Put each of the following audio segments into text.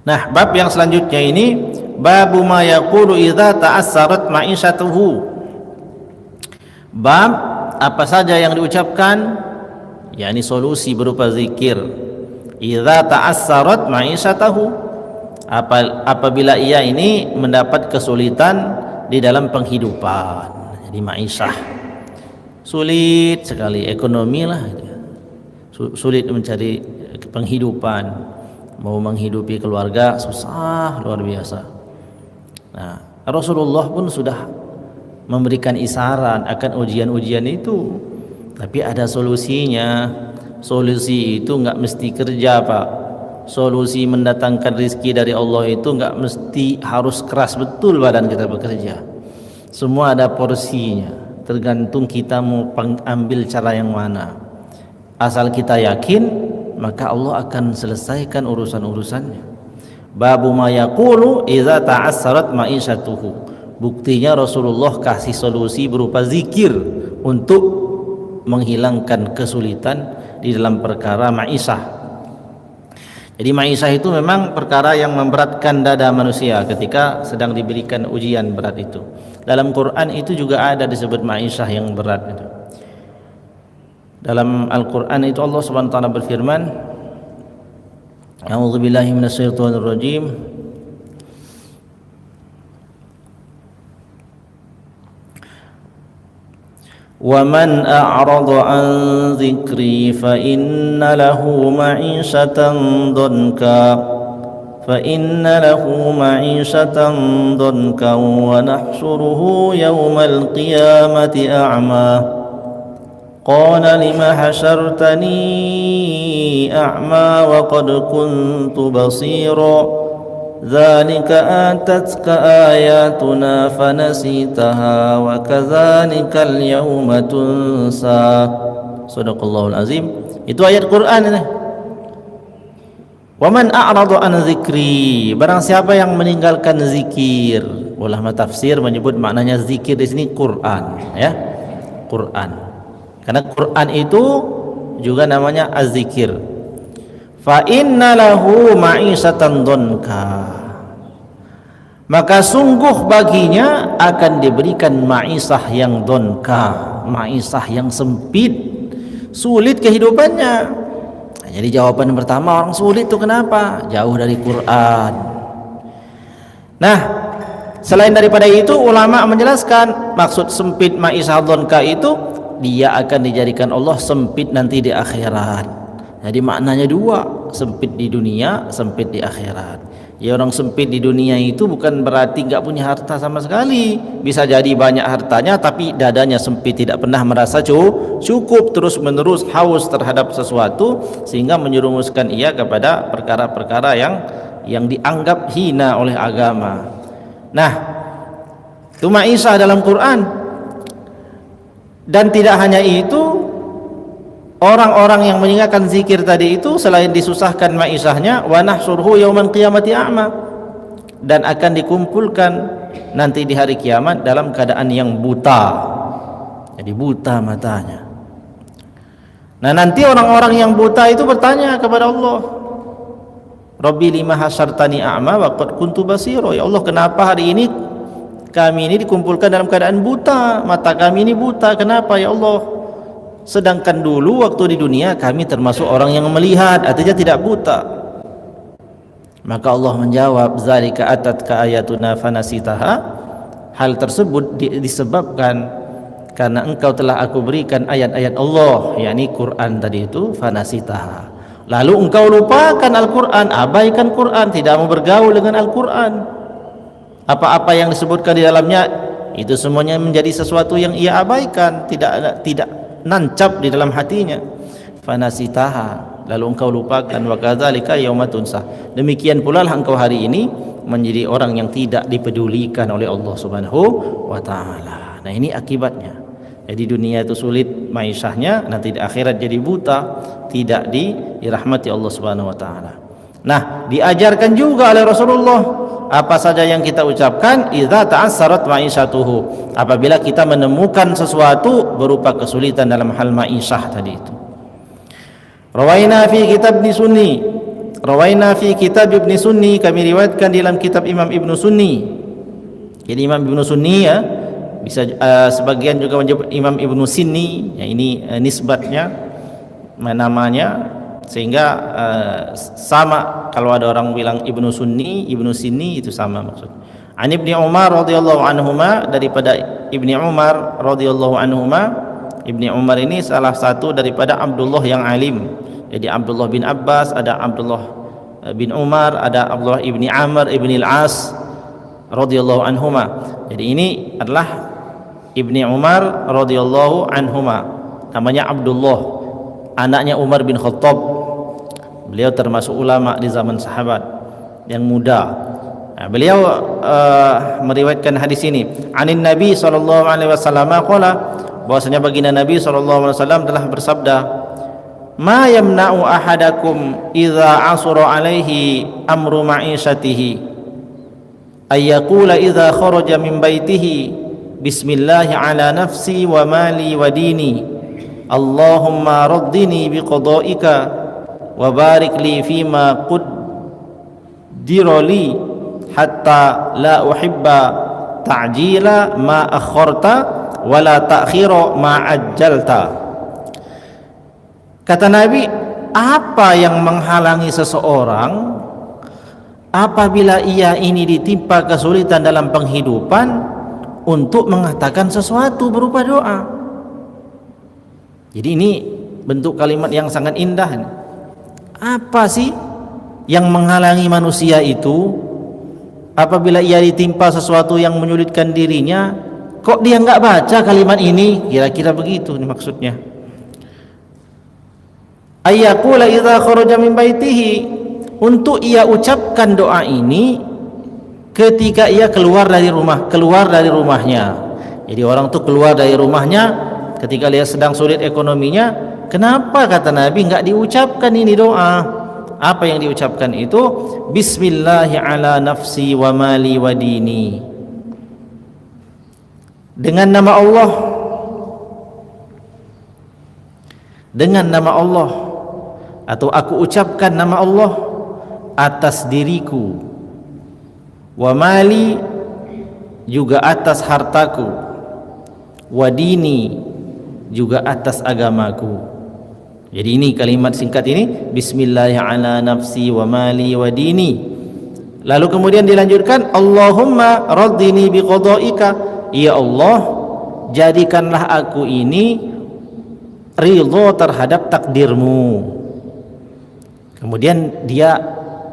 Nah, bab yang selanjutnya ini babu ma yaqulu idza ta'assarat ma'isyatuhu. Bab apa saja yang diucapkan, yakni solusi berupa zikir. Idza ta'assarat ma'isyatuhu, apabila ia ini mendapat kesulitan di dalam penghidupan. Jadi ma'isyah sulit sekali, ekonomi lah, sulit mencari penghidupan, mau menghidupi keluarga susah luar biasa. Nah, Rasulullah pun sudah memberikan isyarat akan ujian-ujian itu, tapi ada solusinya. Solusi itu enggak mesti kerja, Pak. Solusi mendatangkan rezeki dari Allah itu enggak mesti harus keras betul badan kita bekerja. Semua ada porsinya, tergantung kita mau ambil cara yang mana. Asal kita yakin, maka Allah akan selesaikan urusan-urusannya. Babu ma yaqulu idza ta'assarat ma'isyatuhu. Buktinya Rasulullah kasih solusi berupa zikir untuk menghilangkan kesulitan di dalam perkara ma'isyah. Jadi ma'isyah itu memang perkara yang memberatkan dada manusia ketika sedang diberikan ujian berat itu. Dalam Quran itu juga ada disebut ma'isyah yang berat itu. Dalam Al-Quran itu Allah Subhanahu wa taala berfirman, A'udzubillahi minasyaitonir rajim. Wa man a'rada an dzikri fa inna lahu ma'isyatan dhanka wa nahsyuruhu yawmal qiyamati a'ma. قال لم حشرتني أعمى وقد كنت بصيرا ذلك آتتك آياتنا فنسيتها وكذلك اليوم تنسى. Sadaqallahul azim. Itu ayat Quran ini. Wa man a'rada an dzikri, barang siapa yang meninggalkan zikir. Ulama tafsir menyebut maknanya zikir di sini Quran, ya. Quran. Karena Quran itu juga namanya az-zikir. Fa inna lahu ma'isyatan dhanka, maka sungguh baginya akan diberikan ma'isyah yang dhanka, ma'isyah yang sempit, sulit kehidupannya. Jadi jawaban pertama, orang sulit itu kenapa? Jauh dari Quran. Nah, selain daripada itu ulama menjelaskan maksud sempit ma'isyah dhanka itu dia akan dijadikan Allah sempit nanti di akhirat. Jadi maknanya dua, sempit di dunia, sempit di akhirat. Ya, orang sempit di dunia itu bukan berarti enggak punya harta sama sekali. Bisa jadi banyak hartanya tapi dadanya sempit, tidak pernah merasa cukup, terus menerus haus terhadap sesuatu sehingga menyerumuskan ia kepada perkara-perkara yang dianggap hina oleh agama. Nah, itu ma'isyah dalam Quran. Dan tidak hanya itu, orang-orang yang meninggalkan zikir tadi itu selain disusahkan ma'isyahnya, wa nahsyuruhu yaumal qiyamati a'ma, dan akan dikumpulkan nanti di hari kiamat dalam keadaan yang buta. Jadi buta matanya. Nah, nanti orang-orang yang buta itu bertanya kepada Allah, Rabbi lima hasyartani a'ma wa qad kuntu basira. Ya Allah, kenapa hari ini kami ini dikumpulkan dalam keadaan buta, mata kami ini buta, kenapa ya Allah? Sedangkan dulu waktu di dunia kami termasuk orang yang melihat, artinya tidak buta. Maka Allah menjawab, zalika atatka ayatuna fanasitaha. Hal tersebut disebabkan karena engkau telah aku berikan ayat-ayat Allah, yakni Quran tadi itu, fanasitaha. Lalu engkau lupakan Al-Quran, abaikan Quran, tidak mau bergaul dengan Al-Quran. Apa-apa yang disebutkan di dalamnya itu semuanya menjadi sesuatu yang ia abaikan, tidak nancap di dalam hatinya. Fanasitaha, lalu engkau lupakan. Wa kadzalika yauma tunsa. Demikian pula lah engkau hari ini menjadi orang yang tidak dipedulikan oleh Allah Subhanahu wa taala. Nah, ini akibatnya. Jadi dunia itu sulit ma'isyahnya, nanti di akhirat jadi buta, tidak dirahmati Allah Subhanahu wa taala. Nah, diajarkan juga oleh Rasulullah apa saja yang kita ucapkan idza ta'assarat ma'isyatuhu, apabila kita menemukan sesuatu berupa kesulitan dalam hal ma'isyah tadi itu. Rawaina fi kitab Sunni Rawaina fi kitab Ibnu Sunni, kami riwayatkan dalam kitab Imam Ibnu Sunni. Jadi Imam Ibnu Sunni ya, bisa sebagian juga menyebut Imam Ibnu Sinni, ya ini nisbatnya namanya, sehingga sama kalau ada orang bilang Ibnu Sunni, Ibnu Sinni itu sama maksud. An Ibni Umar radhiyallahu anhuma, daripada Ibni Umar radhiyallahu anhuma. Ibni Umar ini salah satu daripada Abdullah yang alim. Jadi Abdullah bin Abbas, ada Abdullah bin Umar, ada Abdullah ibni Amr ibni Al-As radhiyallahu anhuma. Jadi ini adalah Ibni Umar radhiyallahu anhuma, namanya Abdullah, anaknya Umar bin Khattab. Beliau termasuk ulama di zaman sahabat yang muda. Nah, beliau meriwayatkan hadis ini. Anin Nabi sallallahu alaihi wasallam qala, bahwasanya baginda Nabi sallallahu alaihi wasallam telah bersabda, ma yamna'u ahadakum idza asura alaihi amru ma'ishatihi ay yaqula idza kharaja min baitihi bismillah ala nafsi wa mali wa dini Allahumma raddini biqada'ika wa barik li fima qaddira li hatta la uhibba ta'jila ma akharta wa la ta'khira ma ajjalta. Kata Nabi, apa yang menghalangi seseorang apabila ia ini ditimpa kesulitan dalam penghidupan untuk mengatakan sesuatu berupa doa? Jadi ini bentuk kalimat yang sangat indah. Apa sih yang menghalangi manusia itu apabila ia ditimpa sesuatu yang menyulitkan dirinya, kok dia enggak baca kalimat ini? Kira-kira begitu ini maksudnya. Ayyaqula idza kharaja min baitihi, untuk ia ucapkan doa ini ketika ia keluar dari rumahnya. Jadi orang tuh keluar dari rumahnya ketika dia sedang sulit ekonominya, kenapa kata Nabi enggak diucapkan ini doa? Apa yang diucapkan itu? Bismillahi ala nafsi wa mali wa dini. Dengan nama Allah, atau aku ucapkan nama Allah atas diriku, wa mali juga atas hartaku, wa dini juga atas agamaku. Jadi ini kalimat singkat ini, bismillahi ala nafsi wa mali wa dini. Lalu kemudian dilanjutkan, Allahumma raddini biqada'ika, ya Allah jadikanlah aku ini ridho terhadap takdirmu. Kemudian dia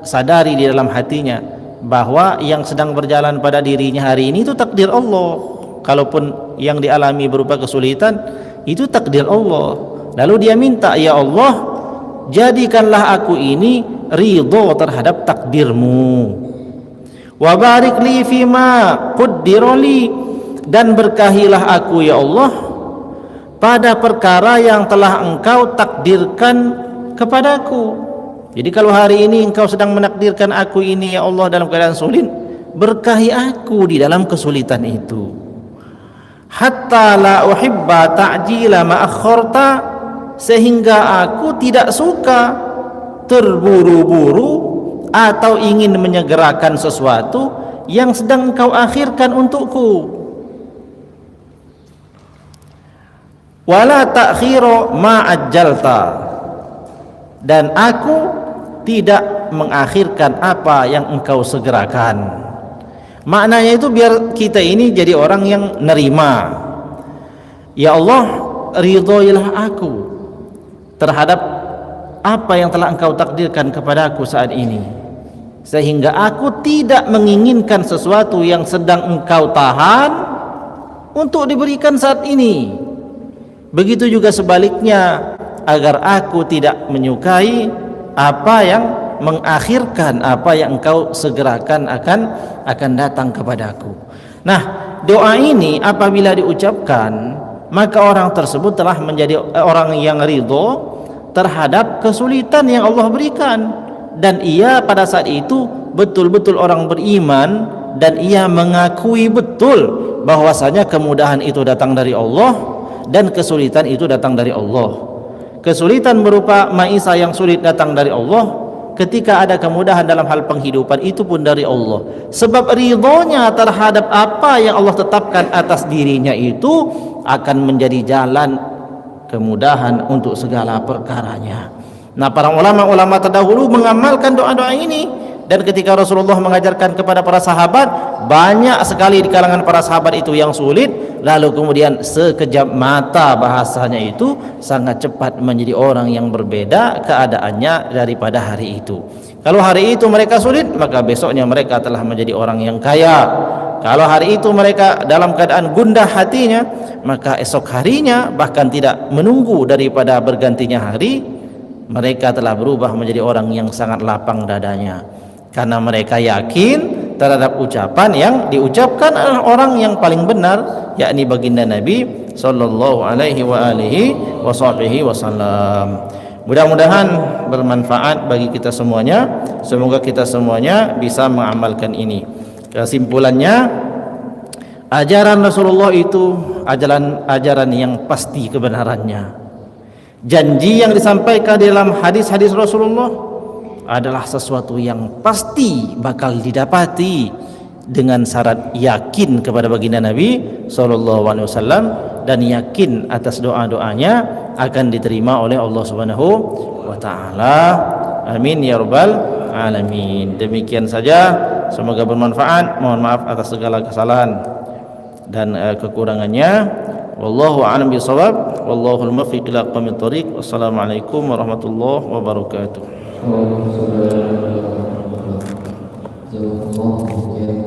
sadari di dalam hatinya bahwa yang sedang berjalan pada dirinya hari ini itu takdir Allah. Kalaupun yang dialami berupa kesulitan, itu takdir Allah. Lalu dia minta, ya Allah jadikanlah aku ini ridho terhadap takdirmu. Wa barik li fima qaddira li, dan berkahilah aku ya Allah pada perkara yang telah engkau takdirkan kepadaku. Jadi kalau hari ini engkau sedang menakdirkan aku ini ya Allah dalam keadaan sulit, berkahi aku di dalam kesulitan itu. Hatta la uhibba ta'jila ma akharta, sehingga aku tidak suka terburu-buru atau ingin menyegerakan sesuatu yang sedang engkau akhirkan untukku. Wala ta'khira ma ajjalta, dan aku tidak mengakhirkan apa yang engkau segerakan. Maknanya itu biar kita ini jadi orang yang nerima. Ya Allah, ridhoilah aku terhadap apa yang telah engkau takdirkan kepadaku saat ini, sehingga aku tidak menginginkan sesuatu yang sedang engkau tahan untuk diberikan saat ini. Begitu juga sebaliknya, agar aku tidak menyukai apa yang mengakhirkan apa yang engkau segerakan akan datang kepadaku. Nah, doa ini apabila diucapkan, maka orang tersebut telah menjadi orang yang ridho terhadap kesulitan yang Allah berikan, dan ia pada saat itu betul-betul orang beriman, dan ia mengakui betul bahwasanya kemudahan itu datang dari Allah dan kesulitan itu datang dari Allah. Kesulitan berupa maisha yang sulit datang dari Allah, ketika ada kemudahan dalam hal penghidupan, itu pun dari Allah. Sebab ridhonya terhadap apa yang Allah tetapkan atas dirinya itu akan menjadi jalan kemudahan untuk segala perkaranya. Nah, para ulama-ulama terdahulu mengamalkan doa-doa ini. Dan ketika Rasulullah mengajarkan kepada para sahabat, banyak sekali di kalangan para sahabat itu yang sulit, lalu kemudian sekejap mata bahasanya itu sangat cepat menjadi orang yang berbeda keadaannya daripada hari itu. Kalau hari itu mereka sulit, maka besoknya mereka telah menjadi orang yang kaya. Kalau hari itu mereka dalam keadaan gundah hatinya, maka esok harinya bahkan tidak menunggu daripada bergantinya hari, mereka telah berubah menjadi orang yang sangat lapang dadanya. Karena mereka yakin terhadap ucapan yang diucapkan oleh orang yang paling benar, yakni baginda Nabi sallallahu alaihi wasallam. Mudah-mudahan bermanfaat bagi kita semuanya. Semoga kita semuanya bisa mengamalkan ini. Kesimpulannya, ajaran Rasulullah itu ajaran yang pasti kebenarannya. Janji yang disampaikan dalam hadis-hadis Rasulullah adalah sesuatu yang pasti bakal didapati dengan syarat yakin kepada baginda Nabi SAW dan yakin atas doa-doanya akan diterima oleh Allah Subhanahu wa taala. Amin ya rabbal alamin. Demikian saja, semoga bermanfaat. Mohon maaf atas segala kesalahan dan kekurangannya. Wallahu a'lam bishawab. Wallahul muwaffiq ila aqwamit thoriq. Wassalamualaikum warahmatullahi wabarakatuh. Waalaikumsalam warahmatullahi wabarakatuh.